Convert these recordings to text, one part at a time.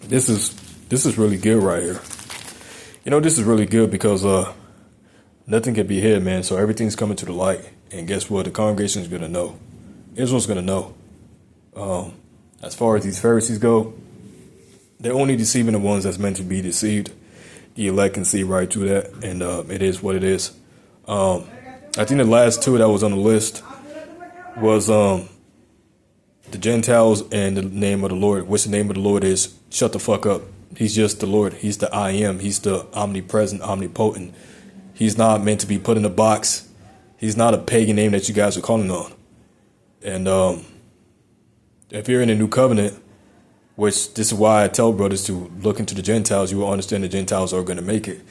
This is really good right here. This is really good because nothing can be hid, man. So everything's coming to the light. And guess what? The congregation is gonna know. Israel's gonna know. As far as these Pharisees go, they're only deceiving the ones that's meant to be deceived. The elect can see right through that, and it is what it is. I think the last two that was on the list was the Gentiles and the name of the Lord, which the name of the Lord is shut the fuck up. He's just the Lord. He's the I am. He's the omnipresent, omnipotent. He's not meant to be put in a box. He's not a pagan name that you guys are calling on. And if you're in a new covenant, which this is why I tell brothers to look into the Gentiles, you will understand the Gentiles are going to make it.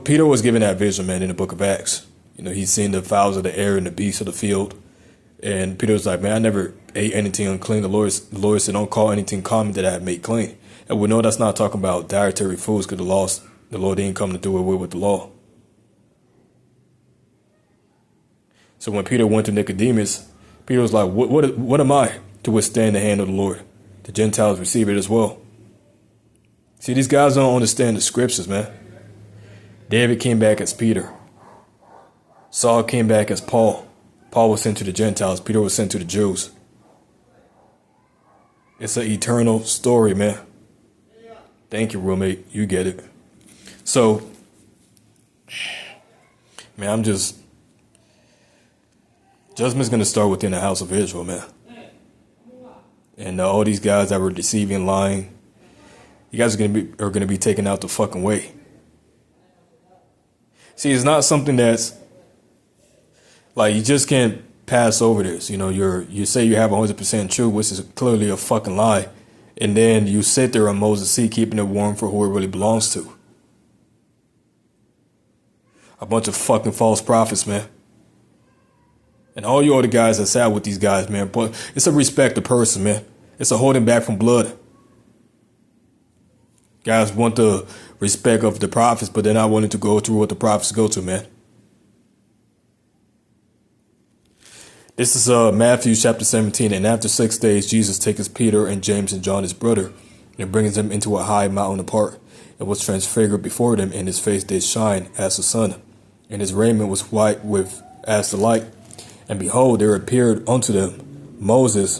Peter was given that vision, man, in the book of Acts. He's seen the fowls of the air and the beasts of the field. And Peter was like, man, I never ate anything unclean. The Lord said, don't call anything common that I have made clean. And we know that's not talking about dietary foods, because the Lord didn't come to do away with the law. So when Peter went to Nicodemus, Peter was like, what am I to withstand the hand of the Lord? The Gentiles receive it as well. See, these guys don't understand the scriptures, man. David came back as Peter. Saul came back as Paul. Paul was sent to the Gentiles. Peter was sent to the Jews. It's an eternal story, man. Thank you, roommate. You get it. So, man, judgment's going to start within the house of Israel, man. And all these guys that were deceiving, lying, you guys are going to be taken out the fucking way. See, it's not something that's like you just can't pass over this. You say you have 100% truth, which is clearly a fucking lie. And then you sit there on Moses' seat, keeping it warm for who it really belongs to. A bunch of fucking false prophets, man. And all you other guys that sat with these guys, man, but it's a respect the person, man. It's a holding back from blood. Guys want the respect of the prophets, but they're not willing to go through what the prophets go to, man. This is Matthew chapter 17. And after 6 days, Jesus takes Peter and James and John, his brother, and brings them into a high mountain apart, and was transfigured before them, and his face did shine as the sun, and his raiment was white as the light. And behold, there appeared unto them Moses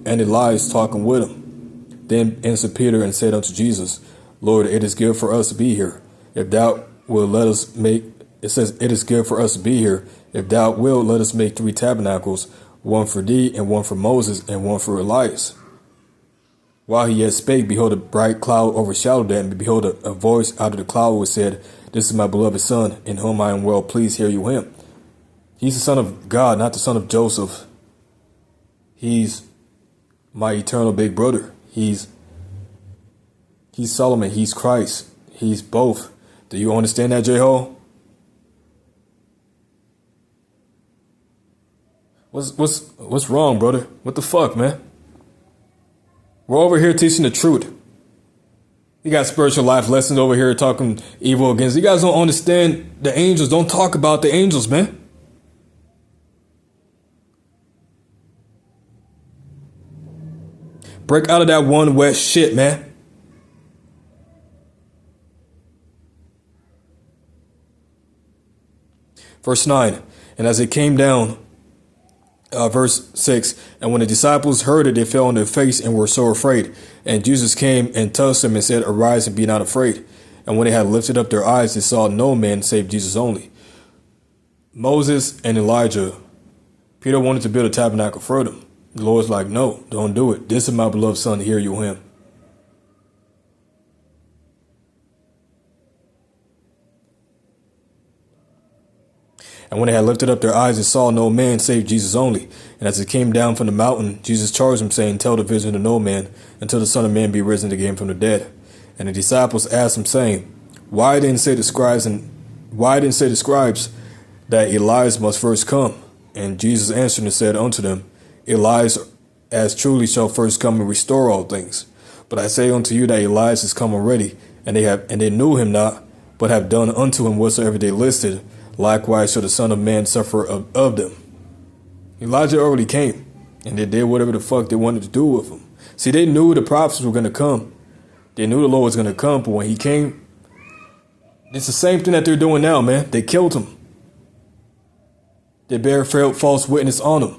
and Elias talking with him. Then answered Peter and said unto Jesus, Lord, it is good for us to be here. If thou wilt let us make, it says, it is good for us to be here. If thou wilt, let us make 3 tabernacles, one for thee, and one for Moses, and one for Elias. While he yet spake, behold, a bright cloud overshadowed them, and behold, a voice out of the cloud which said, This is my beloved Son, in whom I am well pleased, hear you him. He's the Son of God, not the son of Joseph. He's my eternal big brother. He's Solomon. He's Christ. He's both. Do you understand that, J-Ho? What's wrong, brother? What the fuck, man? We're over here teaching the truth. You got spiritual life lessons over here talking evil against. You guys don't understand the angels. Don't talk about the angels, man. Break out of that one west shit, man. Verse 9. And as it came down, verse 6, and when the disciples heard it, they fell on their face and were so afraid. And Jesus came and touched them and said, Arise and be not afraid. And when they had lifted up their eyes, they saw no man save Jesus only. Moses and Elijah, Peter wanted to build a tabernacle for them. The Lord's like, no, don't do it. This is my beloved Son, hear you him. And when they had lifted up their eyes, they saw no man save Jesus only. And as it came down from the mountain, Jesus charged them, saying, Tell the vision to no man, until the Son of Man be risen again from the dead. And the disciples asked him, saying, Why didn't say the scribes that Elias must first come? And Jesus answered and said unto them, Elias as truly shall first come and restore all things. But I say unto you that Elias is come already, and they knew him not, but have done unto him whatsoever they listed. Likewise shall the Son of Man suffer of them. Elijah already came, and they did whatever the fuck they wanted to do with him. See, they knew the prophets were going to come. They knew the Lord was going to come, but when he came, it's the same thing that they're doing now, man. They killed him. They bear false witness on him.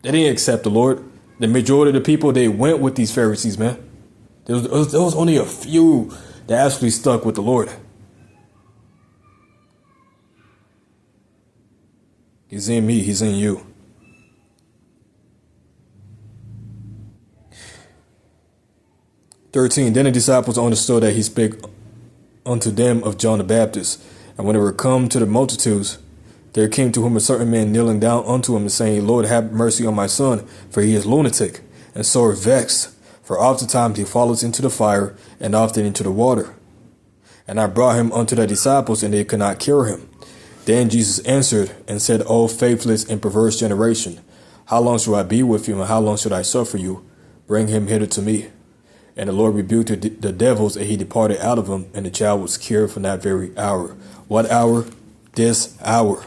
They didn't accept the Lord. The majority of the people, they went with these Pharisees, man. There was only a few that actually stuck with the Lord. He's in me. He's in you. "13. Then the disciples understood that he spake unto them of John the Baptist. And when they were come to the multitudes, there came to him a certain man kneeling down unto him and saying, Lord, have mercy on my son, for he is lunatic, and sore vexed. For oftentimes he falleth into the fire, and often into the water. And I brought him unto the disciples, and they could not cure him. Then Jesus answered and said, O faithless and perverse generation, how long shall I be with you, and how long shall I suffer you? Bring him hither to me. And the Lord rebuked the devils, and he departed out of him, and the child was cured from that very hour." What hour? This hour.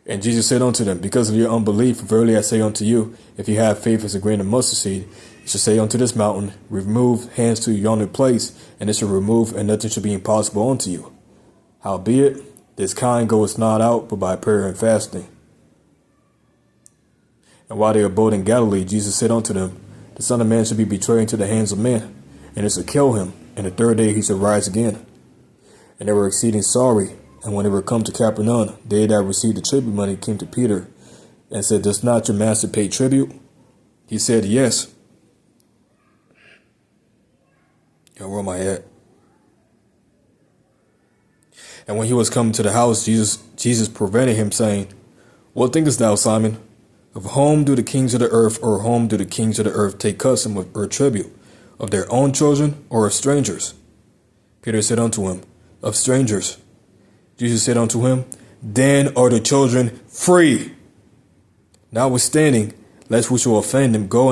"And Jesus said unto them, Because of your unbelief, verily I say unto you, if you have faith as a grain of mustard seed, you shall say unto this mountain, Remove hence to yonder place, and it shall remove, and nothing shall be impossible unto you. Howbeit, this kind goeth not out, but by prayer and fasting." And while they abode in Galilee, Jesus said unto them, The Son of Man shall be betrayed into the hands of men, and it shall kill him, and the third day he shall rise again. And they were exceeding sorry. And when they were come to Capernaum, they that received the tribute money came to Peter, and said, Does not your master pay tribute? He said, Yes. Where am I at? And when he was come to the house, Jesus prevented him, saying, What thinkest thou, Simon? Of whom do the kings of the earth, or whom do the kings of the earth take custom or tribute? Of their own children, or of strangers? Peter said unto him, Of strangers. Jesus said unto him, Then are the children free. Notwithstanding, lest we shall offend them, go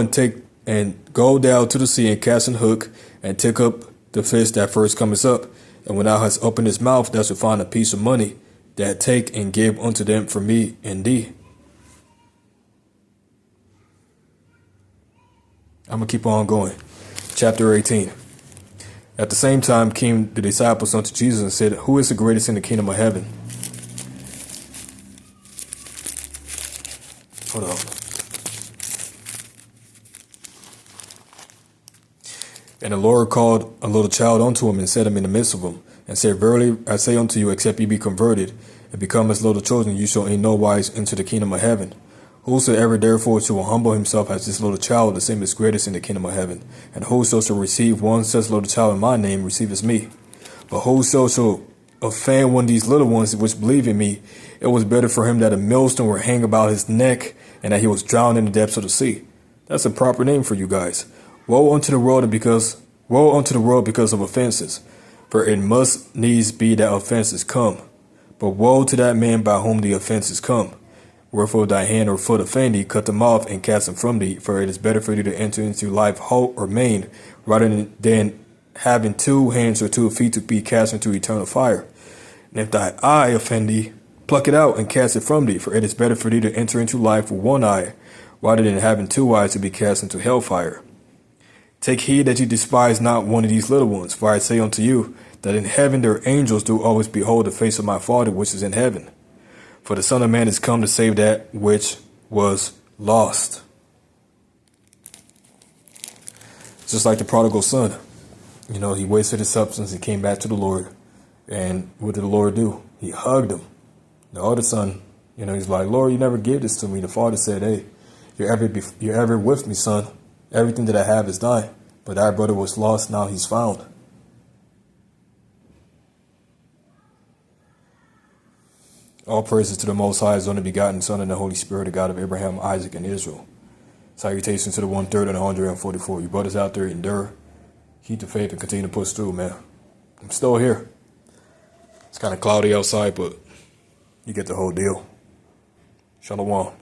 down to the sea and cast an hook, and take up the fish that first cometh up. And when thou hast opened his mouth, thou shalt find a piece of money, that take and give unto them for me and thee. I'm going to keep on going. Chapter 18. At the same time came the disciples unto Jesus and said, Who is the greatest in the kingdom of heaven? Hold on. And the Lord called a little child unto him and set him in the midst of them, and said, Verily I say unto you, except ye be converted, and become as little children, you shall in no wise enter the kingdom of heaven. Whosoever therefore shall humble himself as this little child, the same is greatest in the kingdom of heaven. And whoso shall receive one such little child in my name, receiveth me. But whoso shall offend one of these little ones which believe in me, it was better for him that a millstone were hang about his neck, and that he was drowned in the depths of the sea. That's a proper name for you guys. Woe unto the world because of offenses, for it must needs be that offenses come. But woe to that man by whom the offenses come. Wherefore thy hand or foot offend thee, cut them off and cast them from thee, for it is better for thee to enter into life whole or maimed, rather than having 2 hands or 2 feet to be cast into eternal fire. And if thy eye offend thee, pluck it out and cast it from thee, for it is better for thee to enter into life with 1 eye, rather than having 2 eyes to be cast into hellfire. Take heed that you despise not one of these little ones, for I say unto you, that in heaven their angels do always behold the face of my Father which is in heaven. For the Son of Man is come to save that which was lost. Just like the prodigal son. You know, he wasted his substance and came back to the Lord. And what did the Lord do? He hugged him. The other son, you know, he's like, Lord, you never gave this to me. The father said, hey, you're ever with me, son. Everything that I have is thine. But our brother was lost, now he's found. All praises to the Most High, His only begotten Son, and the Holy Spirit, the God of Abraham, Isaac, and Israel. Salutations to the 1/3 and 144. You brothers out there, endure, keep the faith, and continue to push through, man. I'm still here. It's kind of cloudy outside, but you get the whole deal. Shalom.